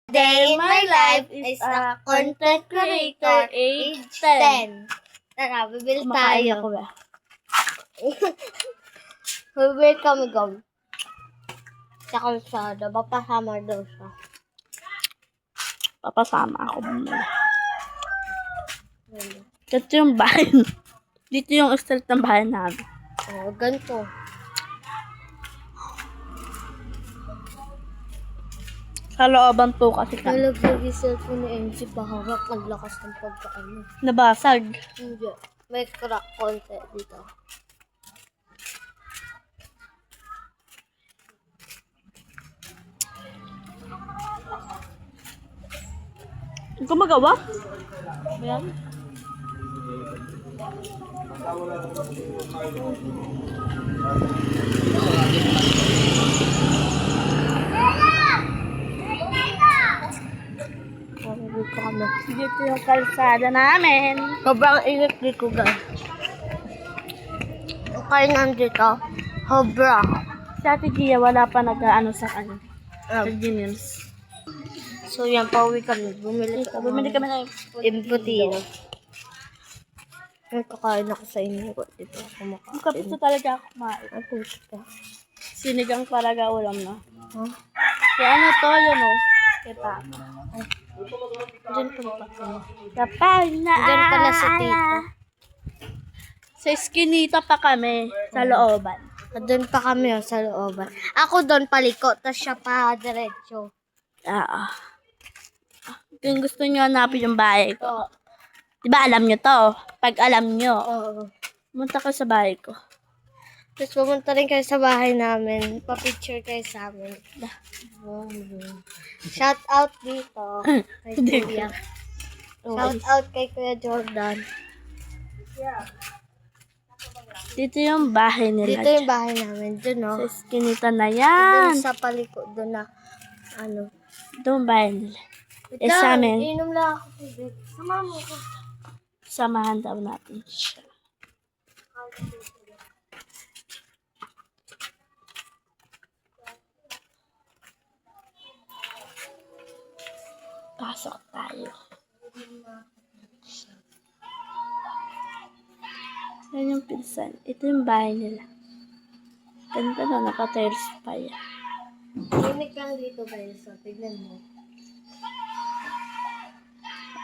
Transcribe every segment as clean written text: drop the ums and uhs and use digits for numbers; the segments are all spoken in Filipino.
Day in my life is a content creator age 10. Tara, bibili Kumakain tayo. ako ba? Bibili kami gum. Sa kalsada, papasama daw siya. Papasama ako bumili. Dito yung bahay. Dito yung street ng bahay namin. Oh, ganito. Sa looban po kasi kami. Nalaglag yung cellphone ni MG, pahawak, ang lakas ng pagkaano. Nabasag. Hindi. May crack konti dito. Gumagawa? Ayan. Dito kami. Dito yung kalsada namin. Sobrang init dito, guys. Okay, nandito. Sobra. Sa Ate Gia, wala pa nag-ano sa kanya. Sa Genius. So, yan, pauwi kami. Bumili Bumili kami ng imputino. Ay, kakain ako sa inyo. Dito ako Ang kumakain. kapito talaga ako kumain. Ang puso ka. Sinigang talaga ulam na. Huh? Kaya ano to, yun o. Kita. Diyan pa ba? Kapag na Diyan pala si tita. Sa Eskinita pa kami, sa looban. Doon pa kami sa looban. Ako doon paliko, tapos siya pa diretso. Oo. Kung gusto nyo hanapin yung bahay ko. Diba alam nyo to? Pag alam nyo, Oo. pumunta ka sa bahay ko. Tapos pumunta rin kayo sa bahay namin. Pa-picture kayo sa amin. Shout out dito kay Kuya. Shout out kay Kuya Jordan. Dito yung bahay nila. Dito yung bahay namin. Doon, no? Sa Eskinita na Doon yan. sa paliko. Doon na, ano. Doon bahay nila. Eh, sa amin. Inom lang ako tubig. Sama mo ko. Samahan daw natin siya. Pasok tayo. Yan yung pinsan. Ito yung bahay nila. Ganda na, naka-tiles pa yan. Clinic lang dito guys. So, tignan mo.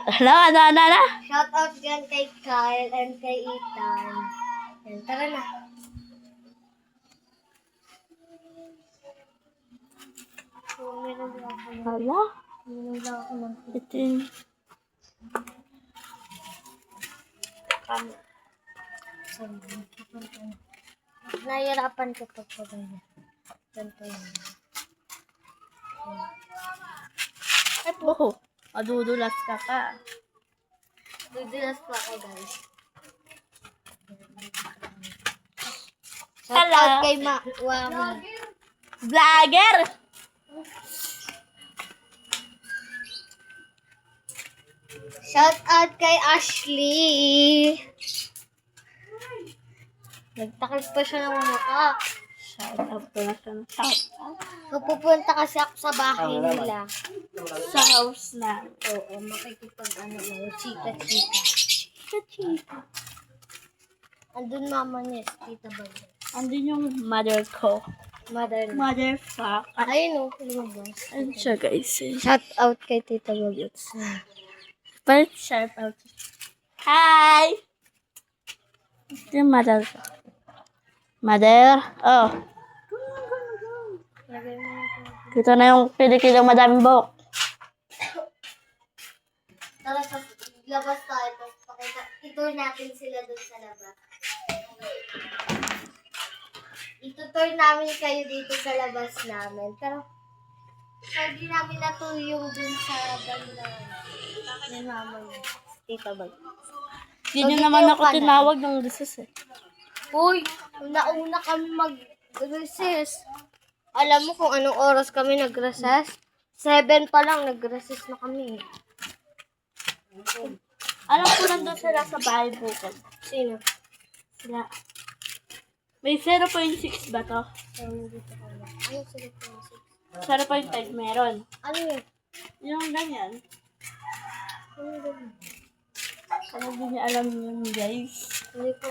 Hala. Shout out dyan kay Kyle and kay Ethan. Yan, tara na. So, meron lang ako ng... Hala. Meron lang ako ng... Ito yung... Nahihirapan ko pag ganyan. Ganito yun. Ay po. Madudulas ka pa. Dudulas pa ako guys. Shout Hello. out kay Wami. Vlogger! Shout out kay Ashley. Nagtakip pa siya ng mukha. Shout out ko na siya ng shout out. Pupunta kasi ako sa bahay nila. Sa house na. Oo, makikipag chika-chika. Chika. Andun mama niya, tita ba? Andun yung mother ko. Mother na. Motherfuck. Ayun o, lumabas. Ano siya guys? Shout out kay Tita Baguts. But shout out. Hi! Ito yung mother ko. Mother? Oh. Lagay mo na ito. Kita na yung pilikilang madaming buhok. Tara, labas tayo. Tapos pakita. Itour natin sila doon sa labas. Itutour namin kayo dito sa labas namin. Pero, hindi namin natuyong dun sa banda. Ni mama niya. Tita Baguts. Hindi nyo dito naman yung ako kanan. tinawag ng recess eh. Uy, nauna kami mag-recess. Alam mo kung anong oras kami nag-recess? 7 pa lang, nag-recess na kami. Alam ko nandun sila sa bahay bukod. Sino? Sila. May 0.6 ba to? Ano sila po? 0.5 meron. Ano yun? Yung ganyan. Ano din niya alam yun, guys? Hindi ko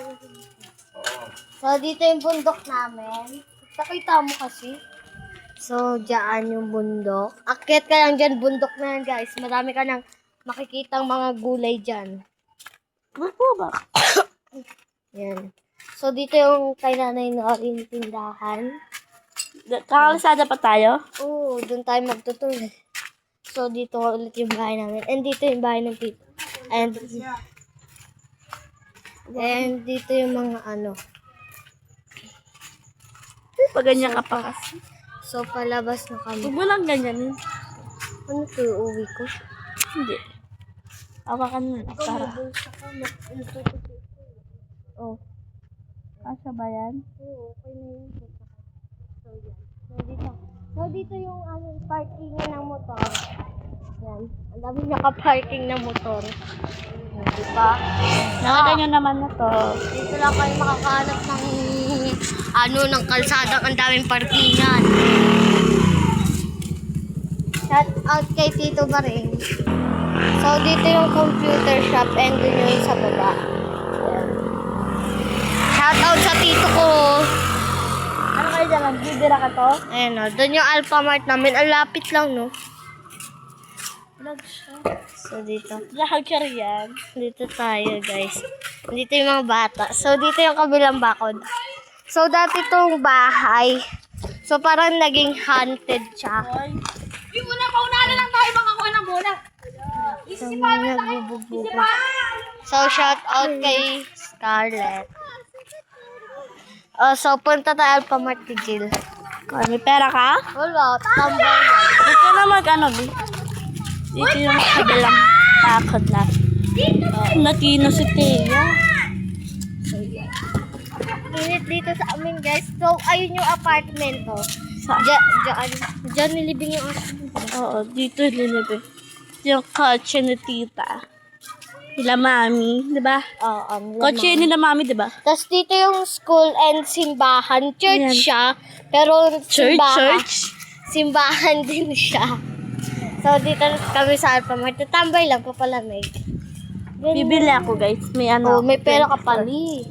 So, dito yung bundok namin. Pakita mo kasi. So, dyan yung bundok. Akyat ka lang dyan, bundok na yan, guys. Marami ka nang makikitang mga gulay dyan. Ano po ba? Yan. So, dito yung kay nanay na rin tindahan. Kakalisada pa tayo? Oo, doon tayo magtutuloy. So, dito ulit yung bahay namin. And dito yung bahay ng tito. And dito yung mga ano. Pag ganyan ka pa kasi. So, palabas na kami. Huwag mo lang ganyanin. Ano to, uwi ko? Hindi. Awakan mo na para. Oh. Kasya ba yan? Oo, okay na yun. So, yan. So, dito yung aming parking ng motor. Yan. Ang dami naka-parking na motor. Yan, diba? Nakita nyo naman na to. Dito lang kayo makakahanap ng kalsadang ang daming parkingan. Shout out kay Tito Baring. So, dito yung computer shop and dun yung sa baba. Shout out sa tito ko. Ano kayo dyan? Bibira ka to? Ayan o, dun yung Alphamart namin. Ang lapit lang, no? Vlog siya. So, dito. Vlogger yan. Dito tayo, guys. Dito yung mga bata. So, dito yung kabilang bakod. So, dati tong bahay. So, parang naging haunted siya. Yung una, paunala lang tayo makakuha ng bola. So, nagbubugbog. So, shout out kay Scarlett. So, punta tayo Alphamart kay Jill. May pera ka? Wala, tambay lang. Dito na mag-ano, Bi? Dito yung kabilang bakod na. Natino si Thea. Init dito sa amin, guys. So, ayun yung apartment, oh. Sa? Diyan nilibing yung Oo, dito nilibig. Yung kotse ni tita. Nila mami, di ba? Kotse nila mami, di ba? Tapos dito yung school and simbahan. Church Ayan. siya, pero Church? simbahan din siya. So, dito kami sa Alphamart. Tatambay lang, papalamig. Bibili ako, guys. May ano. Oh, may pera ka pali.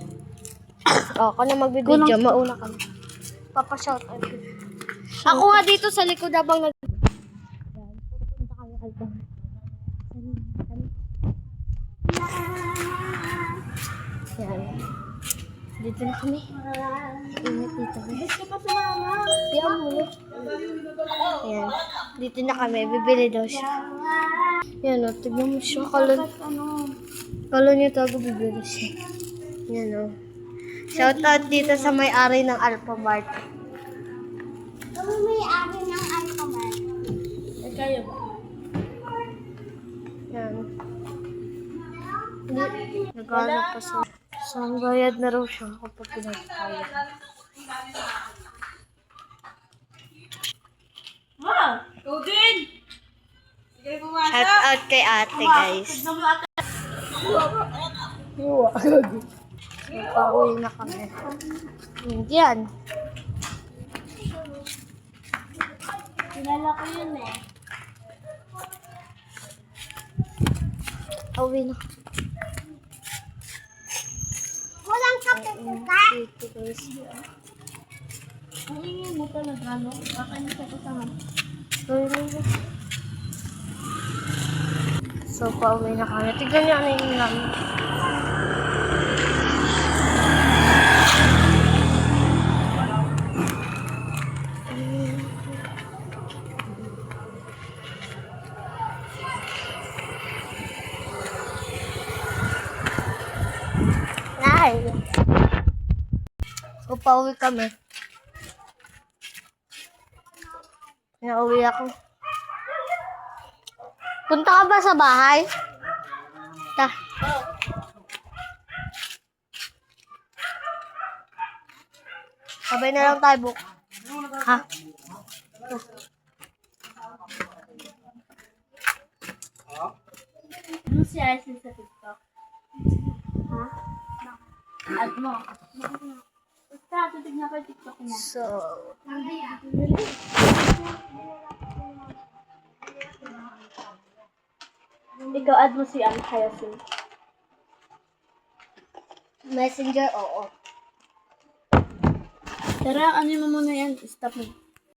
Ako na magbibideo, mauna ka. Papashout out. Ako nga dito sa likod habang pupunta kami Alphamart. Yan. Dito na kami. Ingat dito. Gusto pa si mama. Yan mo. Yan. Dito na kami. Bibili daw siya. Yan o. Tignan mo siya. Kala niya tago bibili siya. Yan o. Shout out dito sa may-ari ng Alphamart. Ano may-ari ng Alphamart? Eh, kayo ba? Yan. Naghanap pa sa... Saan bayad na raw siya kapag pinagkaya. Ma! Ikaw din! Sige, pumasok! Shout out kay ate, guys. Pauwi na kami. Yan. Kilala ko yun eh. Pauwi na. Walang kape ka? Ang ingin mo talaga, no? Kakain sa kasama. So, pauwi na kami. Tignan niyo ano yung namin. Nay! So, pauwi kami. Nauwi ako. Punta ka ba sa bahay? Ta. Sabay na lang tayo bukas. Ha? Ano si Asin sa TikTok? Ha? Add mo. Basta, titignan ko yung TikTok niya. So, Ikaw, add mo si Hyacinth. Messenger, oo. Tara, ano mo muna yan? Stop mo.